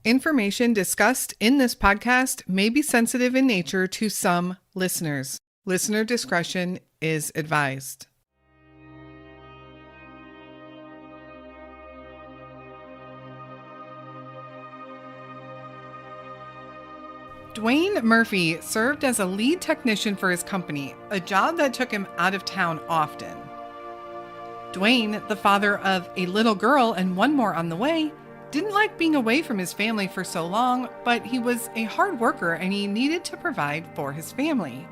Information discussed in this podcast may be sensitive in nature to some listeners. Listener discretion is advised. Duane Murphy served as a lead technician for his company, a job that took him out of town often. Dwayne, the father of a little girl and one more on the way, didn't like being away from his family for so long, but he was a hard worker and he needed to provide for his family.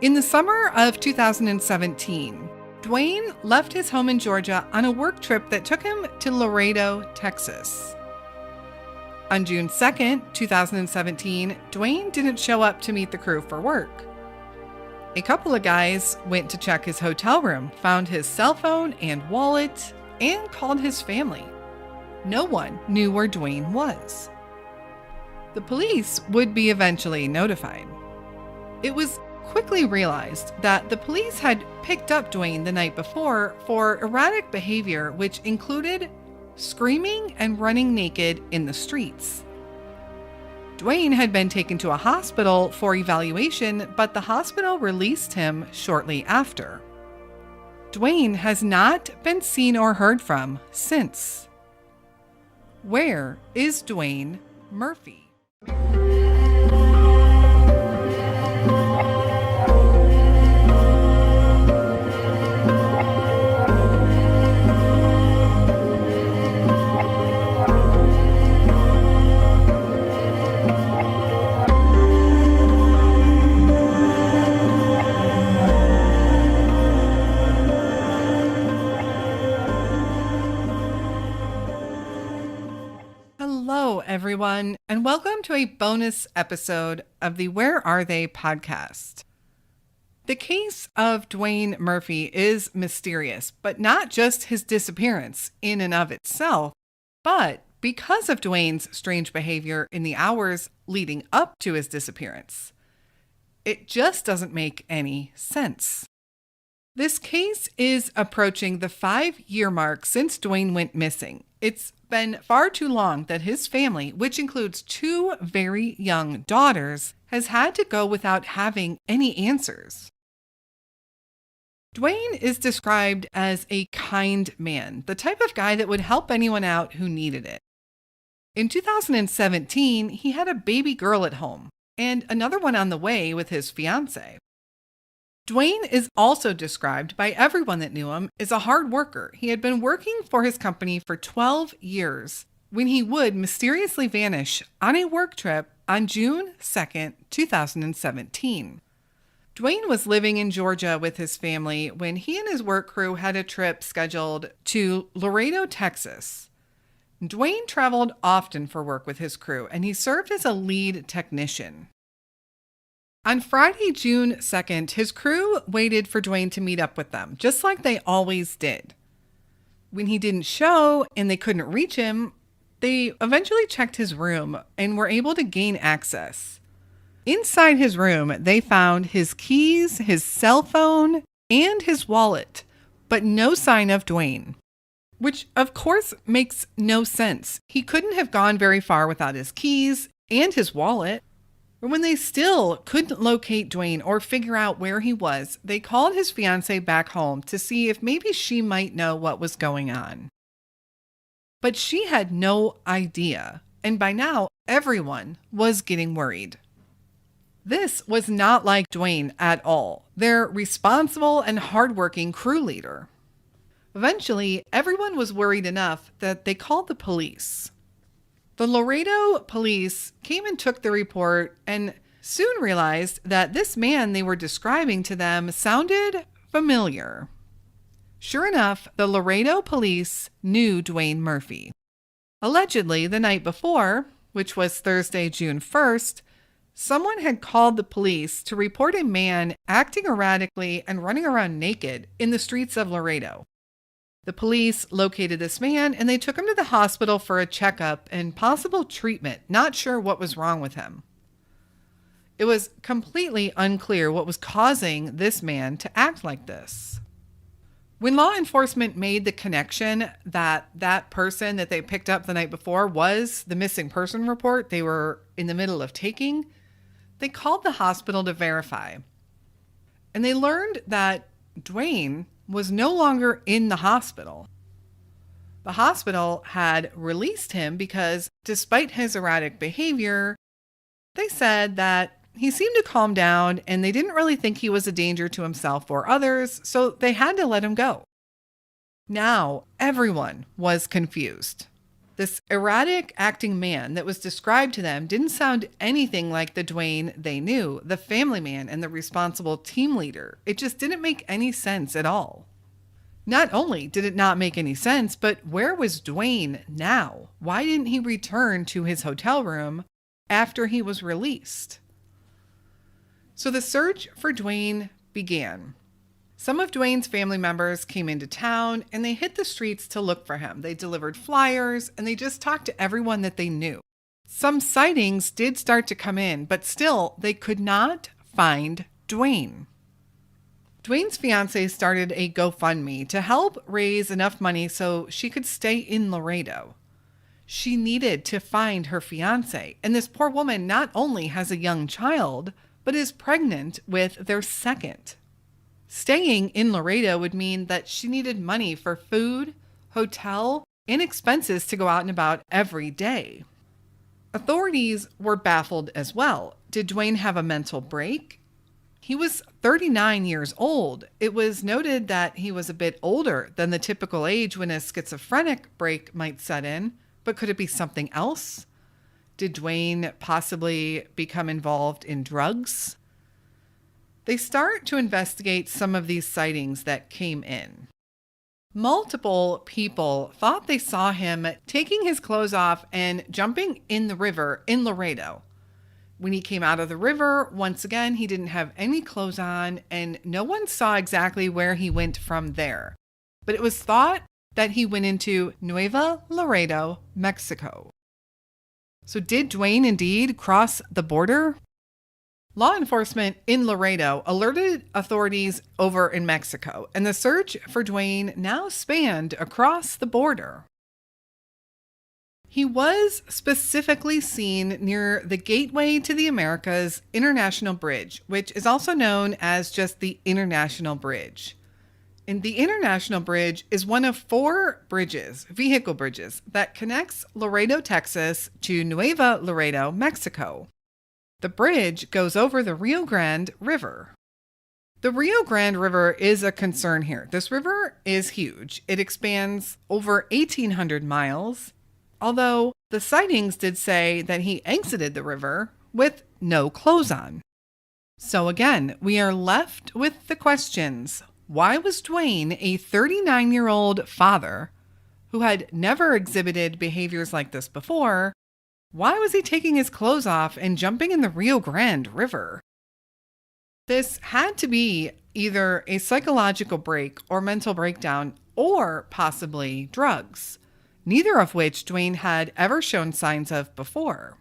In the summer of 2017, Dwayne left his home in Georgia on a work trip that took him to Laredo, Texas. On June 2nd, 2017, Dwayne didn't show up to meet the crew for work. A couple of guys went to check his hotel room, found his cell phone and wallet, and called his family. No one knew where Dwayne was. The police would be eventually notified. It was quickly realized that the police had picked up Dwayne the night before for erratic behavior, which included screaming and running naked in the streets. Dwayne had been taken to a hospital for evaluation, but the hospital released him shortly after. Dwayne has not been seen or heard from since. Where is Duane Murphy? Hello, everyone, and welcome to a bonus episode of the Where Are They podcast. The case of Duane Murphy is mysterious, but not just his disappearance in and of itself, but because of Duane's strange behavior in the hours leading up to his disappearance. It just doesn't make any sense. This case is approaching the 5-year mark since Dwayne went missing. It's been far too long that his family, which includes 2 very young daughters, has had to go without having any answers. Dwayne is described as a kind man, the type of guy that would help anyone out who needed it. In 2017, he had a baby girl at home and another one on the way with his fiancée. Dwayne is also described by everyone that knew him as a hard worker. He had been working for his company for 12 years when he would mysteriously vanish on a work trip on June 2nd, 2017. Dwayne was living in Georgia with his family when he and his work crew had a trip scheduled to Laredo, Texas. Dwayne traveled often for work with his crew, and he served as a lead technician. On Friday, June 2nd, his crew waited for Dwayne to meet up with them, just like they always did. When he didn't show and they couldn't reach him, they eventually checked his room and were able to gain access. Inside his room, they found his keys, his cell phone, and his wallet, but no sign of Dwayne. Which, of course, makes no sense. He couldn't have gone very far without his keys and his wallet. When they still couldn't locate Dwayne or figure out where he was, they called his fiancée back home to see if maybe she might know what was going on. But she had no idea, and by now, everyone was getting worried. This was not like Dwayne at all, their responsible and hardworking crew leader. Eventually, everyone was worried enough that they called the police. The Laredo police came and took the report and soon realized that this man they were describing to them sounded familiar. Sure enough, the Laredo police knew Duane Murphy. Allegedly, the night before, which was Thursday, June 1st, someone had called the police to report a man acting erratically and running around naked in the streets of Laredo. The police located this man and they took him to the hospital for a checkup and possible treatment, not sure what was wrong with him. It was completely unclear what was causing this man to act like this. When law enforcement made the connection that that person that they picked up the night before was the missing person report they were in the middle of taking, they called the hospital to verify. And they learned that Dwayne was no longer in the hospital. The hospital had released him because, despite his erratic behavior, they said that he seemed to calm down and they didn't really think he was a danger to himself or others, so they had to let him go. Now, everyone was confused. This erratic acting man that was described to them didn't sound anything like the Dwayne they knew, the family man and the responsible team leader. It just didn't make any sense at all. Not only did it not make any sense, but where was Dwayne now? Why didn't he return to his hotel room after he was released? So the search for Dwayne began. Some of Dwayne's family members came into town and they hit the streets to look for him. They delivered flyers and they just talked to everyone that they knew. Some sightings did start to come in, but still they could not find Dwayne. Dwayne's fiance started a GoFundMe to help raise enough money so she could stay in Laredo. She needed to find her fiance, and this poor woman not only has a young child, but is pregnant with their second. Staying in Laredo would mean that she needed money for food, hotel, and expenses to go out and about every day. Authorities were baffled as well. Did Dwayne have a mental break? He was 39 years old. It was noted that he was a bit older than the typical age when a schizophrenic break might set in, but could it be something else? Did Dwayne possibly become involved in drugs? They start to investigate some of these sightings that came in. Multiple people thought they saw him taking his clothes off and jumping in the river in Laredo. When he came out of the river, once again, he didn't have any clothes on and no one saw exactly where he went from there. But it was thought that he went into Nuevo Laredo, Mexico. So did Dwayne indeed cross the border? Law enforcement in Laredo alerted authorities over in Mexico, and the search for Dwayne now spanned across the border. He was specifically seen near the Gateway to the Americas International Bridge, which is also known as just the International Bridge. And the International Bridge is one of 4 bridges, vehicle bridges, that connects Laredo, Texas to Nuevo Laredo, Mexico. The bridge goes over the Rio Grande River. The Rio Grande River is a concern here. This river is huge. It expands over 1,800 miles. Although the sightings did say that he exited the river with no clothes on. So again, we are left with the questions. Why was Dwayne, a 39-year-old father who had never exhibited behaviors like this before, why was he taking his clothes off and jumping in the Rio Grande River? This had to be either a psychological break or mental breakdown or possibly drugs, neither of which Dwayne had ever shown signs of before.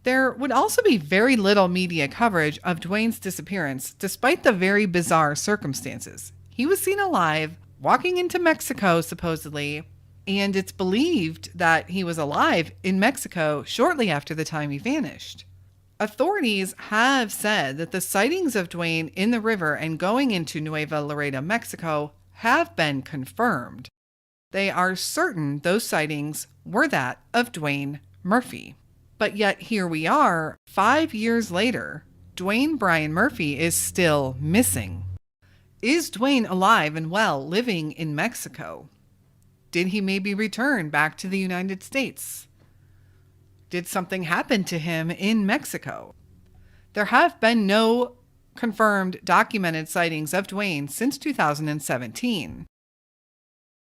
There would also be very little media coverage of Dwayne's disappearance, despite the very bizarre circumstances. He was seen alive, walking into Mexico, supposedly, and it's believed that he was alive in Mexico shortly after the time he vanished. Authorities have said that the sightings of Dwayne in the river and going into Nuevo Laredo, Mexico, have been confirmed. They are certain those sightings were that of Duane Murphy. But yet here we are, 5 years later, Dwayne Brian Murphy is still missing. Is Dwayne alive and well, living in Mexico? Did he maybe return back to the United States? Did something happen to him in Mexico? There have been no confirmed documented sightings of Dwayne since 2017.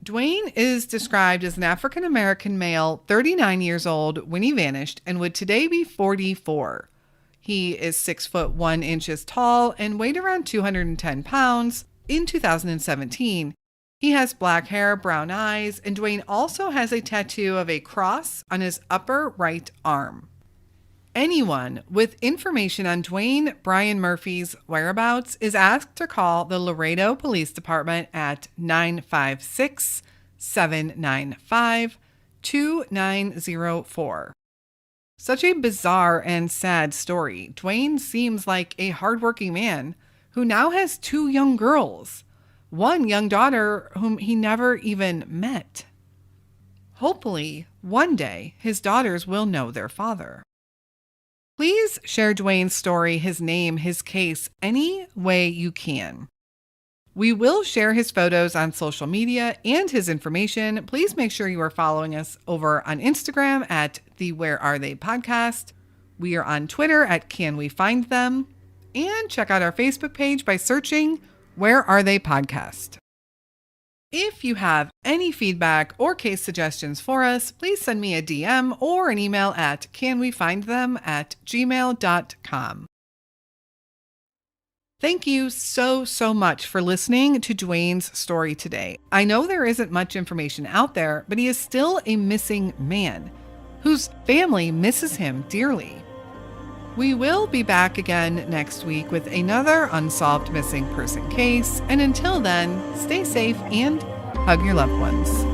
Dwayne is described as an African-American male, 39 years old when he vanished, and would today be 44. He is 6 foot 1 inches tall and weighed around 210 pounds in 2017. He has black hair, brown eyes, and Dwayne also has a tattoo of a cross on his upper right arm. Anyone with information on Dwayne Brian Murphy's whereabouts is asked to call the Laredo Police Department at 956-795-2904. Such a bizarre and sad story. Dwayne seems like a hardworking man who now has 2 young girls, one young daughter whom he never even met. Hopefully, one day, his daughters will know their father. Please share Dwayne's story, his name, his case, any way you can. We will share his photos on social media and his information. Please make sure you are following us over on Instagram at the Where Are They Podcast. We are on Twitter at Can We Find Them? And check out our Facebook page by searching Where Are They Podcast. If you have any feedback or case suggestions for us, please send me a DM or an email at canwefindthem@gmail.com. Thank you so much for listening to Dwayne's story today. I know there isn't much information out there, but he is still a missing man whose family misses him dearly. We will be back again next week with another unsolved missing person case. And until then, stay safe and hug your loved ones.